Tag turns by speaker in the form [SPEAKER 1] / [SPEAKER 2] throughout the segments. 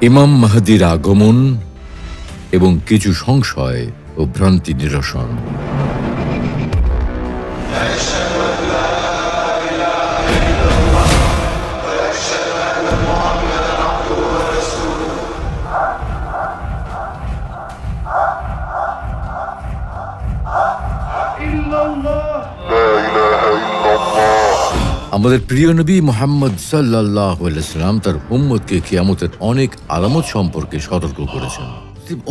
[SPEAKER 1] ইমাম মাহদীর আগমন এবং কিছু সংশয় ও ভ্রান্তি নিরসন। আমাদের প্রিয় নবী মুহাম্মদ সাল্লাল্লাহু আলাইহি ওয়াসাল্লাম তার উম্মতকে কিয়ামতের অনেক আলামত সম্পর্কে সতর্ক করেছেন।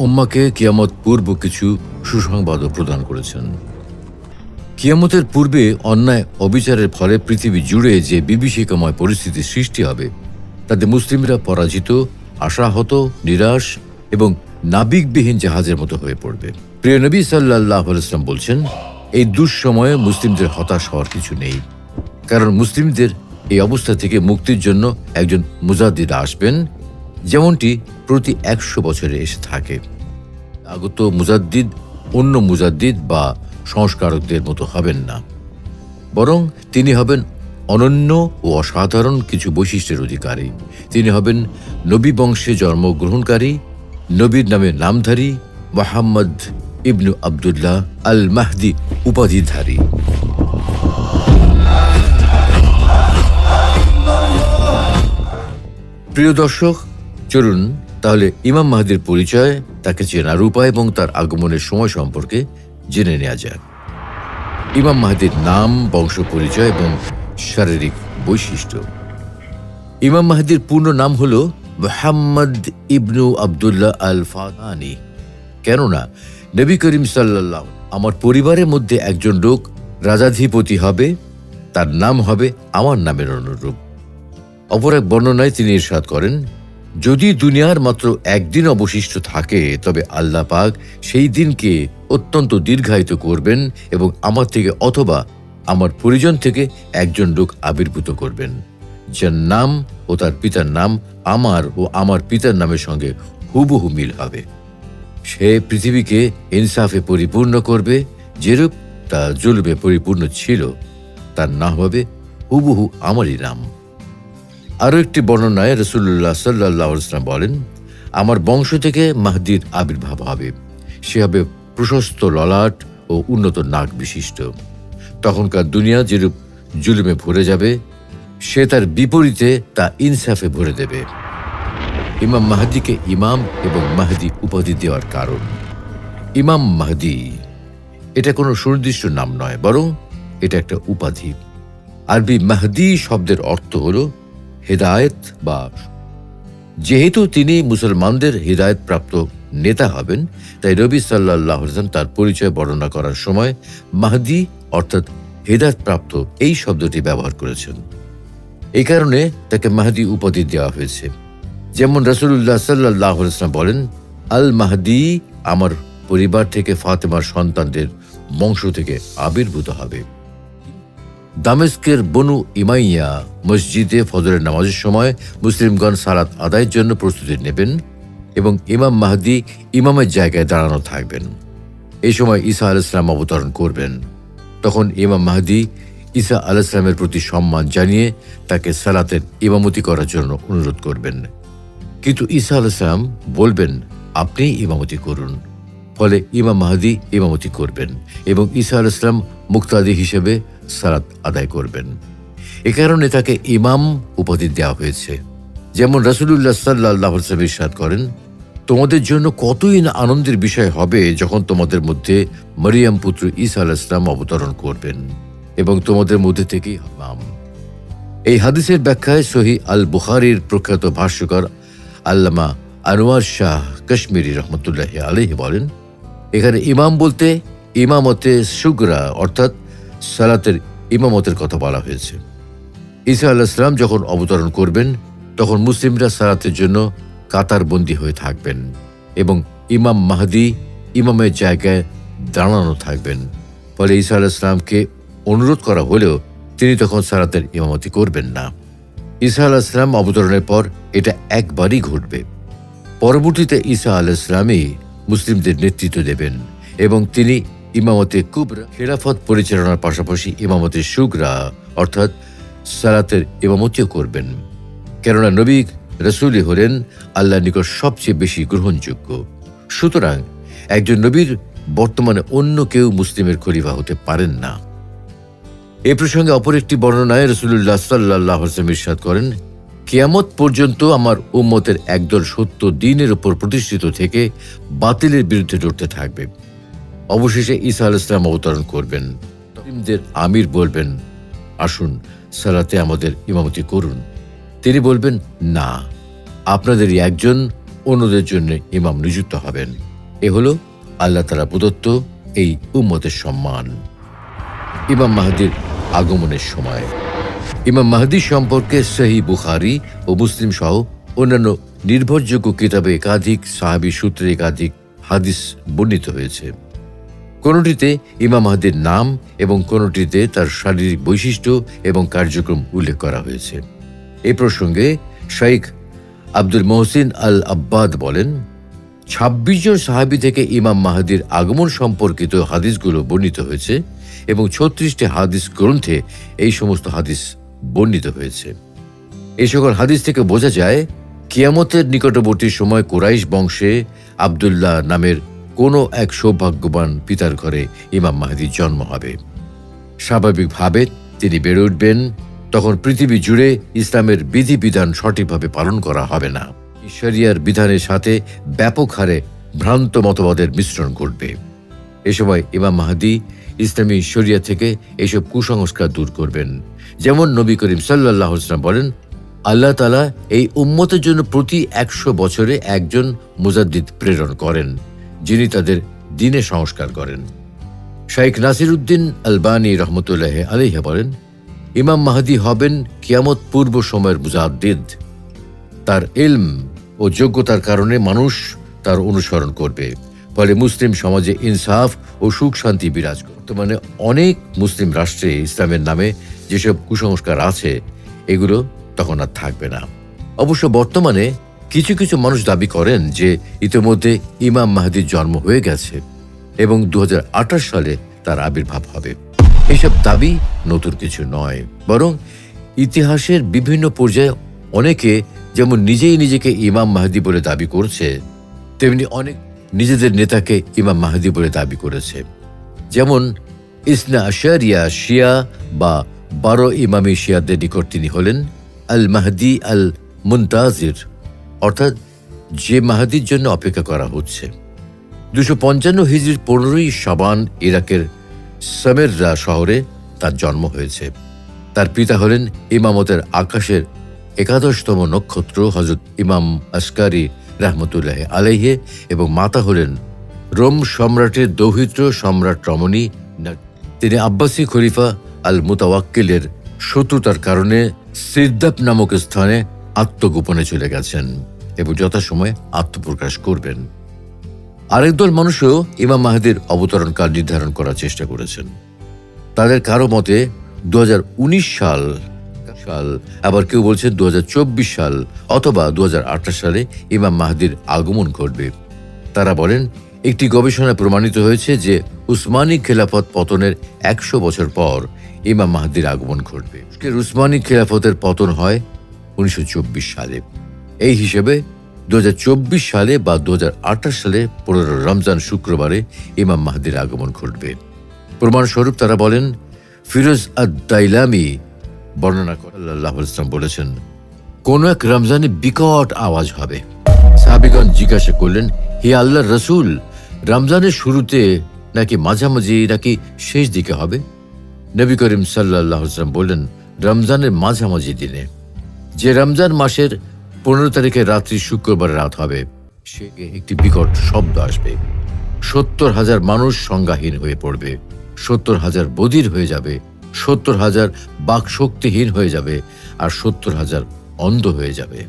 [SPEAKER 1] উম্মাহকে কিয়ামত পূর্ব কিছু সুসংবাদও প্রদান করেছেন। কিয়ামতের পূর্বে অন্যায় অবিচারের ফলে পৃথিবী জুড়ে যে বিভীষিকাময় পরিস্থিতির সৃষ্টি হবে, তাতে মুসলিমরা পরাজিত, আশাহত, নিরাশ এবং নাবিকবিহীন জাহাজের মতো হয়ে পড়বে। প্রিয় নবী সাল্লাল্লাহু আলাইহি ওয়াসাল্লাম বলছেন, এই দুঃসময়ে মুসলিমদের হতাশ হওয়ার কিছু নেই, কারণ মুসলিমদের এই অবস্থা থেকে মুক্তির জন্য একজন মুজাদ্দিদ আসবেন, যেমনটি প্রতি ১০০ বছরে এসে থাকে। আগত মুজাদ্দিদ অন্য মুজাদ্দিদ বা সংস্কারকদের মতো হবেন না, বরং তিনি হবেন অনন্য ও অসাধারণ কিছু বৈশিষ্ট্যের অধিকারী। তিনি হবেন নবী বংশে জন্মগ্রহণকারী, নবীর নামে নামধারী মুহাম্মদ ইবনু আবদুল্লাহ আল মাহদি উপাধিধারী। প্রিয় দর্শক, চলুন তাহলে ইমাম মাহদীর পরিচয়, তাকে চেনার উপায় এবং তার আগমনের সময় সম্পর্কে জেনে নেওয়া যাক। ইমাম মাহদীর নাম, বংশ পরিচয় এবং শারীরিক বৈশিষ্ট্য। ইমাম মাহদীর পূর্ণ নাম হল মুহাম্মদ ইবনু আবদুল্লাহ আল ফাদানি। কেননা নবী করিম সাল্লাল্লাহু, আমার পরিবারের মধ্যে একজন লোক রাজাধিপতি হবে, তার নাম হবে আমার নামের অনুরূপ। অপর এক বর্ণনায় তিনি ইরশাদ করেন, যদি দুনিয়ার মাত্র একদিন অবশিষ্ট থাকে, তবে আল্লাহ পাক সেই দিনকে অত্যন্ত দীর্ঘায়িত করবেন এবং আমার থেকে অথবা আমার পরিজন থেকে একজন লোক আবির্ভূত করবেন, যার নাম ও তার পিতার নাম আমার ও আমার পিতার নামের সঙ্গে হুবহু মিল হবে। সে পৃথিবীকে ইনসাফে পরিপূর্ণ করবে, যেরূপ তা জুলমে পরিপূর্ণ ছিল। তার নাম হবে হুবহু আমারই নাম। আরও একটি বর্ণনায় রাসূলুল্লাহ সাল্লাল্লাহু আলাইহি ওয়াসাল্লাম বলেন, আমার বংশ থেকে মাহদীর আবির্ভাব হবে। সে হবে প্রশস্ত ললাট ও উন্নত নাক বিশিষ্ট। তখনকার দুনিয়া যেরূপ জুলুমে ভরে যাবে, সে তার বিপরীতে তা ইনসাফে ভরে দেবে। ইমাম মাহদীকে ইমাম এবং মাহদী উপাধি দেওয়ার কারণ। ইমাম মাহদী এটা কোনো সুনির্দিষ্ট নাম নয়, বরং এটা একটা উপাধি। আরবি মাহদী শব্দের অর্থ হল হেদায়েত বা। যেহেতু তিনি মুসলমানদের হেদায়েত প্রাপ্ত নেতা হবেন, তাই নবী সাল্লাল্লাহু আলাইহি ওয়াসাল্লাম তার পরিচয় বর্ণনা করার সময় মাহদী অর্থাৎ হেদায়েত প্রাপ্ত এই শব্দটি ব্যবহার করেছেন। এই কারণে তাকে মাহদী উপাধি দেওয়া হয়েছে। যেমন রাসূলুল্লাহ সাল্লাল্লাহু আলাইহি ওয়াসাল্লাম বলেন, আল মাহদী আমার পরিবার থেকে ফাতেমার সন্তানদের বংশ থেকে আবির্ভূত হবে। দামেস্কের বনু ইমাইয়া মসজিদে ফজরের নামাজের সময় মুসলিমগণ সালাত আদায়ের জন্য প্রস্তুতি নেবেন এবং ইমাম মাহদী ইমামের জায়গায় দাঁড়ানো থাকবেন। এই সময় ঈসা আলাইহিস সালাম অবতরণ করবেন। তখন ইমাম মাহদী ঈসা আলাইহিস সালামের প্রতি সম্মান জানিয়ে তাকে সালাতের ইমামতি করার জন্য অনুরোধ করবেন, কিন্তু ঈসা আলাইহিস সালাম বলবেন, আপনি ইমামতি করুন। ফলে ইমাম মাহদী ইমামতি করবেন এবং ঈসা আলাইহিস সালাম মুক্তাদি হিসেবে সালাত আদায় করবেন। এ কারণে তাকে ইমাম উপাধি দেওয়া হয়েছে। যেমন রাসূলুল্লাহ সাল্লাল্লাহু আলাইহি ওয়াসাল্লাম ইরশাদ করেন, তোমাদের জন্য কতই না আনন্দের বিষয় হবে যখন তোমাদের মধ্যে মরিয়ম পুত্র ঈসা আলাইহিস সালাম অবতরণ করবেন এবং তোমাদের মধ্যে থেকেই ইমাম। এই হাদিসের ব্যাখ্যায় সহিহ আল বুখারীর প্রখ্যাত ভাষ্যকার আল্লামা আনোয়ার শাহ কাশ্মীরি রহমতুল্লাহি আলাইহি বলেন, এখানে ইমাম বলতে ইমামতে সুগরা অর্থাৎ সালাতের ইমামতের কথা বলা হয়েছে। ঈসা আলাইহিস সালাম যখন অবতরণ করবেন, তখন মুসলিমরা সালাতের জন্য কাতারবন্দি হয়ে থাকবেন এবং ইমাম মাহদী ইমামের জায়গায় দাঁড়ানো থাকবেন। ফলে ঈসা আলাইহিস সালামকে অনুরোধ করা হলেও তিনি তখন সালাতের ইমামতি করবেন না। ঈসা আলাইহিস সালাম অবতরণের পর এটা একবারই ঘটবে। পরবর্তীতে ঈসা আলাইহিস সালামই মুসলিমদের নেতৃত্ব দেবেন এবং তিনি ইমামতে কুবরা খেলাফত পরিচালনার পাশাপাশি ইমামতে সুগরা অর্থাৎ সালাতের ইমামতিও করবেন। কেননা নবী রসুলই হলেন আল্লাহর নিকট সবচেয়ে বেশি গ্রহণযোগ্য। সুতরাং একজন নবীর বর্তমানে অন্য কেউ মুসলিমের খলিফা হতে পারেন না। এ প্রসঙ্গে অপর একটি বর্ণনায় রাসূলুল্লাহ সাল্লাল্লাহু আলাইহি ওয়াসাল্লাম ইরশাদ করেন, কিয়ামত পর্যন্ত আমার উম্মতের একদল সত্য দ্বীনের উপর প্রতিষ্ঠিত থেকে বাতিলের বিরুদ্ধে লড়তে থাকবে। অবশেষে ঈসা আলাইহিস সালাম অবতরণ করবেন। মুসলিমদের আমির বলবেন, আসুন সালাতে আমাদের ইমামতি করুন। তিনি বলবেন, না, আপনাদেরই একজন অন্যদের জন্য ইমাম নিযুক্ত হবেন। এ হলো আল্লাহ তাআলা প্রদত্ত এই উম্মতের সম্মান। ইমাম মাহদীর আগমনের সময়। ইমাম মাহদী সম্পর্কে সহিহ বুখারী ও মুসলিম সহ অন্যান্য নির্ভরযোগ্য কিতাবে একাধিক সাহাবী সূত্রে একাধিক হাদিস বর্ণিত হয়েছে। কোনটিতে ইমাম মাহদীর নাম এবং কোনটিতে তার শারীরিক বৈশিষ্ট্য এবং কার্যক্রম উল্লেখ করা হয়েছে। এই প্রসঙ্গে শাইখ আব্দুল মহসিন আল আব্বাদ বলেন, ২৬ জন সাহাবী থেকে ইমাম মাহদীর আগমন সম্পর্কিত হাদিসগুলো বর্ণিত হয়েছে এবং ৩৬টি হাদিস গ্রন্থে এই সমস্ত হাদিস বর্ণিত হয়েছে। এই সকল হাদিস থেকে বোঝা যায় কিয়ামতের নিকটবর্তী সময় কুরাইশ বংশে আব্দুল্লাহ নামের কোনো এক সৌভাগ্যবান পিতার ঘরে ইমাম মাহদীর জন্ম হবে। স্বাভাবিকভাবে তিনি বেড়ে উঠবেন। তখন পৃথিবী জুড়ে ইসলামের বিধিবিধান সঠিকভাবে পালন করা হবে না। শরিয়ার বিধানের সাথে ব্যাপক হারে ভ্রান্ত মতবাদের মিশ্রণ ঘটবে। এ সময় ইমাম মাহদী ইসলামী শরিয়া থেকে এসব কুসংস্কার দূর করবেন। যেমন নবী করিম সাল্লাল্লাহু আলাইহি ওয়াসাল্লাম বলেন, আল্লাহ তাআলা এই উম্মতের জন্য প্রতি ১০০ বছরে একজন মুজাদ্দিদ প্রেরণ করেন, যিনি তাদের দ্বীনে সংস্কার করেন। শাইখ নাসিরউদ্দিন আলবানী রহমতুল্লাহ আলাইহি বলেন, ইমাম মাহদী হবেন কিয়ামত পূর্ব সময়ের মুজাদ্দিদ। তার ইলম ও যোগ্যতার কারণে মানুষ তার অনুসরণ করবে, ফলে মুসলিম সমাজে ইনসাফ ও সুখ শান্তি বিরাজ করবে। বর্তমানে অনেক মুসলিম রাষ্ট্রে ইসলামের নামে যেসব কুসংস্কার আছে, এগুলো তখন আর থাকবে না। অবশ্য বর্তমানে কিছু কিছু মানুষ দাবি করেন যে ইতিমধ্যে ইমাম মাহদীর জন্ম হয়ে গেছে এবং ২০২৮ সালে তার আবির্ভাব হবে। এসব দাবি নতুন কিছু নয়, বরং ইতিহাসের বিভিন্ন পর্যায়ে অনেকে যেমন নিজেই নিজেকে ইমাম মাহদী বলে দাবি করছে, তেমনি অনেক নিজেদের নেতাকে ইমাম মাহদী বলে দাবি করেছে। যেমন ইসনা আশারিয়া শিয়া বা ১২ ইমামি শিয়াদের নিকট তিনি হলেন আল মাহদী আল মুনতাজির, অর্থাৎ যে মাহদীর জন্য অপেক্ষা করা হচ্ছে। ২৫৫ হিজরির ১৫ই শাবান ইরাকের সামেররা শহরে তার জন্ম হয়েছে। তার পিতা হলেন ইমামতের আকাশের ১১তম নক্ষত্র হযরত ইমাম আসকারী রাহমাতুল্লাহ আলাইহি এবং মাতা হলেন রোম সম্রাটের দৌহিত্র সম্রাট রমণী। তিনি আব্বাসী খলিফা আল মুতাওয়াক্কিলের শত্রুতার কারণে সিরদাব নামক স্থানে আত্মগোপনে চলে গেছেন এবং যথাসময়ে আত্মপ্রকাশ করবেন। আরেক দল মানুষও ইমাম মাহদীর অবতরণকাল নির্ধারণ করার চেষ্টা করেছেন। তাদের কারো মতে ২০১৯ সাল, আবার কেউ বলছে ২০২৪ সাল অথবা ২০২৮ সালে ইমাম মাহদীর আগমন ঘটবে। তারা বলেন, একটি গবেষণায় প্রমাণিত হয়েছে যে উসমানী খেলাফত পতনের ১০০ বছর পর ইমাম মাহদীর আগমন ঘটবে। উসমানী খেলাফতের পতন হয় ১৯২৪ সালে। এই হিসেবে ২০২৪ সালে বা ২০২৮ সালে ১৫ রমজান শুক্রবারে ইমাম মাহদীর আগমন ঘটবে। প্রমাণস্বরূপ তারা বলেন, ফিরোজ আদ-দাইলামি বর্ণনা করে সাল্লাল্লাহু আলাইহি ওয়াসাল্লাম বলেছেন, কোন এক রমজানে বিকট আওয়াজ হবে। সাহাবীগণ জিজ্ঞাসা করলেন, হে আল্লাহর রাসূল, রমজানের শুরুতে নাকি মাঝামাঝি নাকি শেষ দিকে হবে? নবী করিম সাল্লাল্লাহু আলাইহি ওয়াসাল্লাম বললেন, রমজানের মাঝামাঝি দিনে। যে রমজান মাসের ১৫ তারিখে রাত্রি শুক্রবার রাত হবে, সে একটি বিকট শব্দ আসবে। ৭০,০০০ মানুষ সংজ্ঞাহীন হয়ে পড়বে, ৭০,০০০ বধির হয়ে যাবে, ৭০,০০০ বাকশক্তিহীন হয়ে যাবে, আর ৭০,০০০ অন্ধ হয়ে যাবে।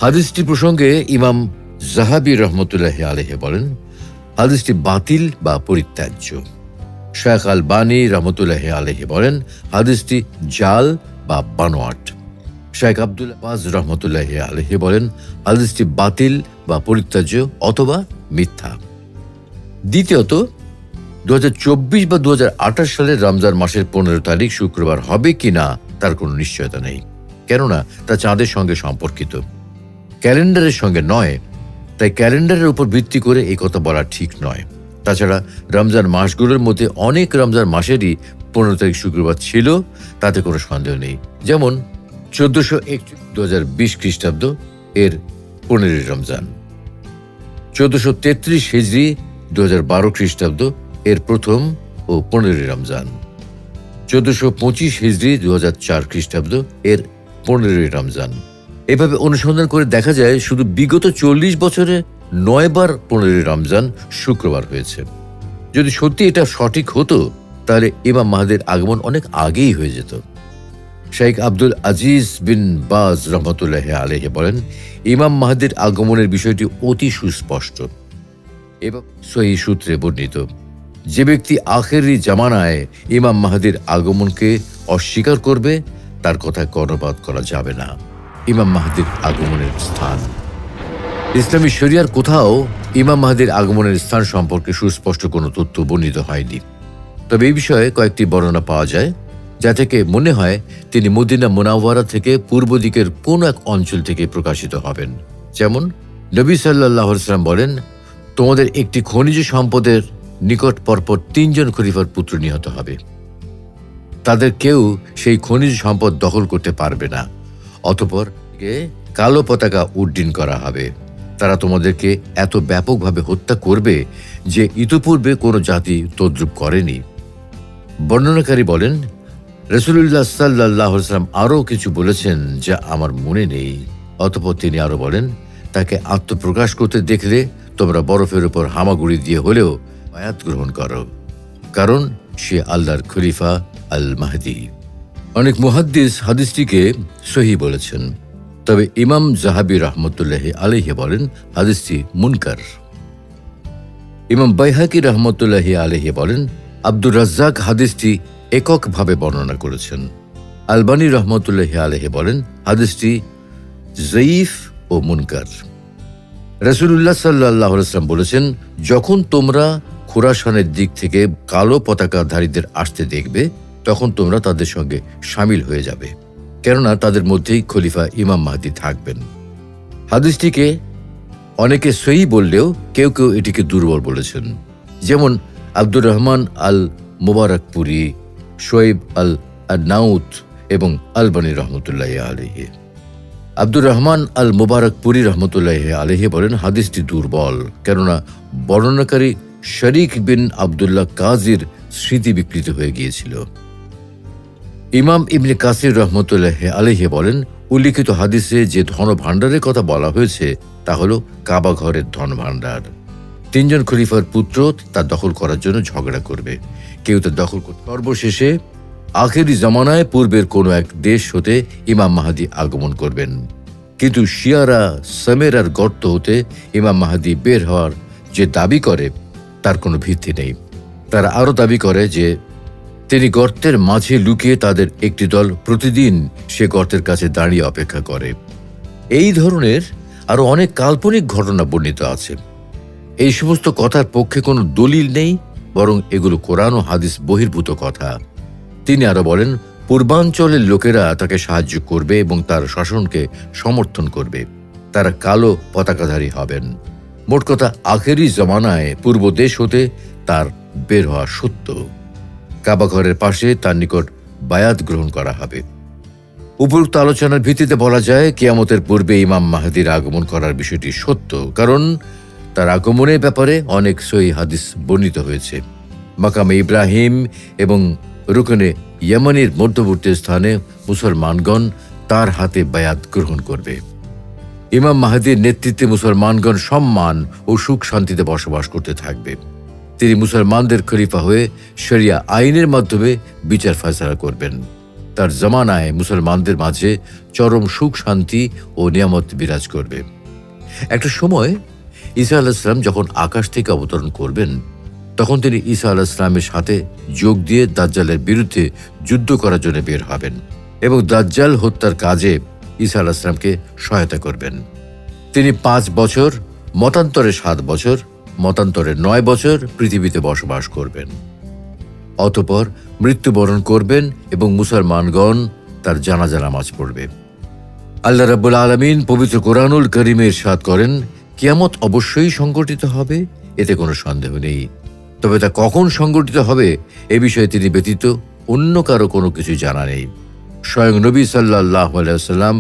[SPEAKER 1] হাদিসটি প্রসঙ্গে ইমাম যাহাবী রহমতুল্লাহ আলাইহি বলেন, হাদিসটি বাতিল বা পরিত্যাজ্য। শাইখ আলবানী রহমতুল্লাহ আলাইহি বলেন, হাদিসটি জাল বা বানোয়াট। শাইখ আব্দুল বাজ রহমতুল্লাহ আলাইহি বলেন, হাদিসটি বাতিল বা পরিত্যাজ্য অথবা মিথ্যা। দ্বিতীয়ত, ২০২৪ বা ২০২৮ সালের রমজান মাসের ১৫ তারিখ শুক্রবার হবে কিনা তার কোনো নিশ্চয়তা নেই, কেননা তা চাঁদের সঙ্গে সম্পর্কিত। ক্যালেন্ডারের সঙ্গে নয়, তাই ক্যালেন্ডারের উপর ভিত্তি করে এই কথা বলা ঠিক নয়। তাছাড়া রমজান মাসগুলোর মধ্যে অনেক রমজান মাসেরই 15 তারিখ শুক্রবার ছিল, তাতে কোনো সন্দেহ নেই। যেমন 1401 খ্রিস্টাব্দ এর 15 রমজান, 1433 হিজরি 2012 খ্রিস্টাব্দ এর প্রথম ও 15 রমজান, 1425 হিজরি 2004 খ্রিস্টাব্দ এর 15 রমজান। এভাবে অনুসন্ধান করে দেখা যায় শুধু বিগত 40 বছরে 9 বার 15 রমজান শুক্রবার হয়েছে। যদি সত্যি এটা সঠিক হতো তাহলে ইমাম মাহদির আগমন অনেক আগেই হয়ে যেত। শেখ আব্দুল আজিজ বিন বাজ রহমতুল্লাহ আলাইহি বলেন, ইমাম মাহদির আগমনের বিষয়টি অতি সুস্পষ্ট এবং সহিহ সূত্রে বর্ণিত। যে ব্যক্তি আখেরি জামানায় ইমাম মাহদির আগমনকে অস্বীকার করবে তার কথা কর্ণপাত করা যাবে না। ইমাম মাহদির আগমনের স্থান, ইসলামী শরিয়ার কোথাও ইমাম মাহদির আগমনের স্থান সম্পর্কে সুস্পষ্ট কোনো তথ্য বর্ণিত হয়নি। তবে এই বিষয়ে কয়েকটি বর্ণনা পাওয়া যায়, যা থেকে মনে হয় তিনি মদিনা মুনাওয়ারা থেকে পূর্ব দিকের কোন এক অঞ্চল থেকে প্রকাশিত হবেন। যেমন নবী সাল্লাল্লাহু আলাইহি ওয়াসাল্লাম বলেন, তোমাদের একটি খনিজ সম্পদের নিকট পরপর 3 জন খলিফার পুত্র নিহত হবে। তাদের কেউ সেই খনিজ সম্পদ দখল করতে পারবে না। অতঃপর কালো পতাকা উড্ডীন করা হবে। তারা তোমাদেরকে এত ব্যাপকভাবে হত্যা করবে যে ইতোপূর্বে কোনো জাতি তদ্রূপ করেনি। বর্ণনাকারী বলেন, রাসূলুল্লাহ সাল্লাল্লাহু আলাইহি ওয়াসাল্লাম আরও কিছু বলেছেন যা আমার মনে নেই। অতঃপর তিনি আরো বলেন, তাকে আত্মপ্রকাশ করতে দেখলে তোমরা বরফের উপর হামাগুড়ি দিয়ে হলেও বায়াত গ্রহণ করো, কারণ সে আল্লাহর খলিফা আল মাহদি। অনেক মুহাদ্দিস হাদিসটিকে সহিহ বলেছেন, তবে ইমাম যাহাবী রহমতুল্লাহ আলাইহি বলেন হাদিসটি মুনকার। ইমাম বাইহাকি রহমতুল্লাহ আলাইহি বলেন আব্দুর রাজ্জাক হাদিসটি এককভাবে বর্ণনা করেছেন। আলবানী রহমতুল্লাহ আলাইহি বলেন হাদিসটি যঈফ ও মুনকার। রাসূলুল্লাহ সাল্লাল্লাহু আলাইহি ওয়াসাল্লাম বলেছেন, যখন তোমরা খুরাসানের দিক থেকে কালো পতাকাধারীদের আসতে দেখবে তখন তোমরা তাদের সঙ্গে শামিল হয়ে যাবে, কেননা তাদের মধ্যেই খলিফা ইমাম মাহদি থাকবেন। হাদিসটিকে অনেকে সহিহ বললেও কেউ কেউ এটিকে দুর্বল বলেছেন। যেমন আব্দুর রহমান আল মুবারকপুরি, শোয়েব আল নাউত এবং আলবানী রহমতুল্লাহ আলাইহি। আব্দুর রহমান আল মুবারকপুরি রহমতুল্লাহ আলাইহি বলেন হাদিসটি দুর্বল, কেননা বর্ণনাকারী শরীক বিন আবদুল্লাহ কাজীর স্মৃতি বিকৃত হয়ে গিয়েছিল। ইমাম ইবনে কাসির রহমতুল্লাহ আলাইহি বলেন, উল্লিখিত হাদিসে যে ধন ভাণ্ডারের কথা বলা হয়েছে তা হল কাবা ঘরের ধন ভাণ্ডার। 3 জন খলিফার পুত্র তা দখল করার জন্য ঝগড়া করবে, কেউ তা দখল করতে। সর্বশেষে আখেরি জামানায় পূর্বের কোনো এক দেশ হতে ইমাম মাহদি আগমন করবেন, কিন্তু শিয়ারা সামেরার গর্ত হতে ইমাম মাহদি বের হওয়ার যে দাবি করে তার কোনো ভিত্তি নেই। তারা আরও দাবি করে যে তিনি গর্তের মাঝে লুকিয়ে তাদের একটি দল প্রতিদিন সে গর্তের কাছে দাঁড়িয়ে অপেক্ষা করে। এই ধরনের আরো অনেক কাল্পনিক ঘটনা বর্ণিত আছে। এই সমস্ত কথার পক্ষে কোনো দলিল নেই, বরং এগুলো কোরআন ও হাদিস বহির্ভূত কথা। তিনি আরো বলেন, পূর্বাঞ্চলের লোকেরা তাকে সাহায্য করবে এবং তার শাসনকে সমর্থন করবে। তারা কালো পতাকাধারী হবেন। মোট কথা, আখেরি জমানায় পূর্ব দেশ হতে তার বের হওয়া সত্য। কাবাঘরের পাশে তার নিকট বায়াত গ্রহণ করা হবে। উপরোক্ত আলোচনার ভিত্তিতে বলা যায় কিয়ামতের পূর্বে ইমাম মাহদির আগমন করার বিষয়টি সত্য, কারণ তার আগমনের ব্যাপারে অনেক সহিহ হাদিস বর্ণিত হয়েছে। মাকামে ইব্রাহিম এবং রুকনে ইয়ামানির মধ্যবর্তী স্থানে মুসলমানগণ তার হাতে বায়াত গ্রহণ করবে। ইমাম মাহদির নেতৃত্বে মুসলমানগণ সম্মান ও সুখ শান্তিতে বসবাস করতে থাকবে। তিনি মুসলমানদের খলিফা হয়ে শরিয়া আইনের মাধ্যমে বিচার ফয়সালা করবেন। তার জামানায় মুসলমানদের মাঝে চরম সুখ শান্তি ও নিয়ামত বিরাজ করবে। একটা সময় ঈসা আলাইহিস সালাম যখন আকাশ থেকে অবতরণ করবেন, তখন তিনি ঈসা আলাইহিস সালামের সাথে যোগ দিয়ে দাজ্জালের বিরুদ্ধে যুদ্ধ করার জন্য বের হবেন এবং দাজ্জাল হত্যার কাজে ঈসা আলাইহিস সালামকে সহায়তা করবেন। তিনি 5 বছর, মতান্তরে 7 বছর, মতান্তরে 9 বছর পৃথিবীতে বসবাস করবেন। অতঃপর মৃত্যুবরণ করবেন এবং মুসলমানগণ তার জানাজা নামাজ পড়বে। আল্লাহ রাব্বুল আলামিন পবিত্র কোরআনুল কারীমে ইরশাদ করেন, কিয়ামত অবশ্যই সংঘটিত হবে, এতে কোনো সন্দেহ নেই। তবে তা কখন সংঘটিত হবে এ বিষয়ে তিনি ব্যতীত অন্য কারো কোনো কিছু জানা নেই। স্বয়ং নবী সাল্লাল্লাহু আলাইহি ওয়াসাল্লাম,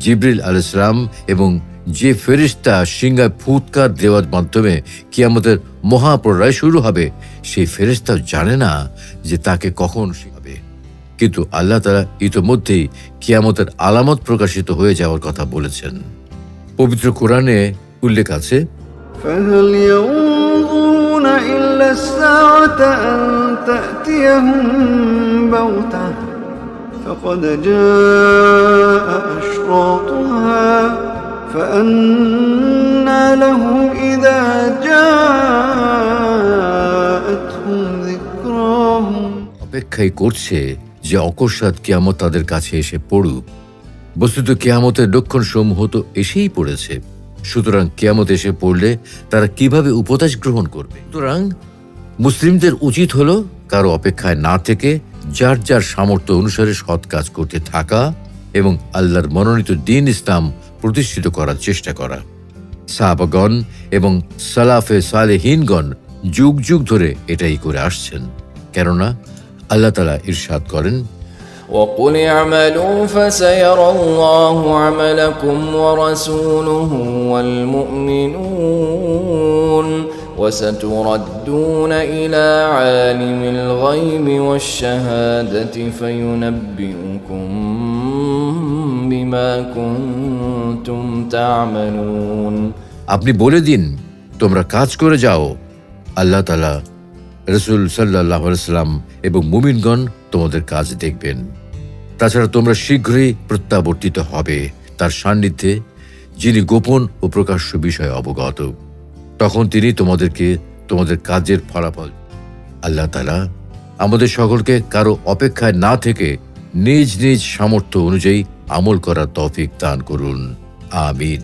[SPEAKER 1] জিবরিল আলাইহিস সালাম এবং যে ফেরেশতা সিংহায় ফুৎকার দেওয়ার মাধ্যমে কিয়ামতের মহাপ্রলয় শুরু হবে, সেই ফেরেশতা জানে না যে তাকে কখন হবে। কিন্তু আল্লাহ তাআলা ইতোমধ্যেই কিয়ামতের আলামত প্রকাশিত হয়ে যাওয়ার কথা বলেছেন। পবিত্র কোরআনে উল্লেখ আছে,
[SPEAKER 2] فهل ينظرون إلا الساعة أن تأتيهم بغتة فقد جاء أشراطها فأنى لهم إذا جاءتهم ذكراهم।
[SPEAKER 1] অপেক্ষাই করছে যে অকস্মাৎ কিয়ামত তাদের কাছে এসে পড়ুক। বস্তুত কিয়ামতের লক্ষণ সমূহ তো এসেই পড়েছে, সুতরাং কিয়ামত এসে পড়লে তারা কিভাবে উপদেশ গ্রহণ করবে? সুতরাং মুসলিমদের উচিত হলো কারো অপেক্ষায় না থেকে যার যার সামর্থ্য অনুসারে সৎ কাজ করতে থাকা এবং আল্লাহর মনোনীত দ্বীন ইসলাম প্রতিষ্ঠিত করার চেষ্টা করা। সাহাবাগণ এবং সালাফে সালেহিনগণ যুগ যুগ ধরে এটাই করে আসছেন। কেননা আল্লাহ তাআলা ইরশাদ করেন,
[SPEAKER 3] وقل اعملوا فسيرى الله عملكم ورسوله والمؤمنون وستردون إلى عالم الغيب والشهادة فينبئكم بما كنتم تعملون।
[SPEAKER 1] আপনি বলে দিন, তোমরা কাজ করে যাও, আল্লাহ তাআলা, রাসূল সাল্লাল্লাহু আলাইহি ওয়াসাল্লাম এবং মুমিনগণ তোমাদের কাজ দেখবেন। তাছাড়া তোমরা শীঘ্রই প্রত্যাবর্তিত হবে তার সান্নিধ্যে, যিনি গোপন ও প্রকাশ্য বিষয়ে অবগত। তখন তিনি তোমাদেরকে তোমাদের কাজের ফলাফল। আল্লাহ তাআলা আমাদের সকলকে কারো অপেক্ষায় না থেকে নিজ নিজ সামর্থ্য অনুযায়ী আমল করার তৌফিক দান করুন। আমিন।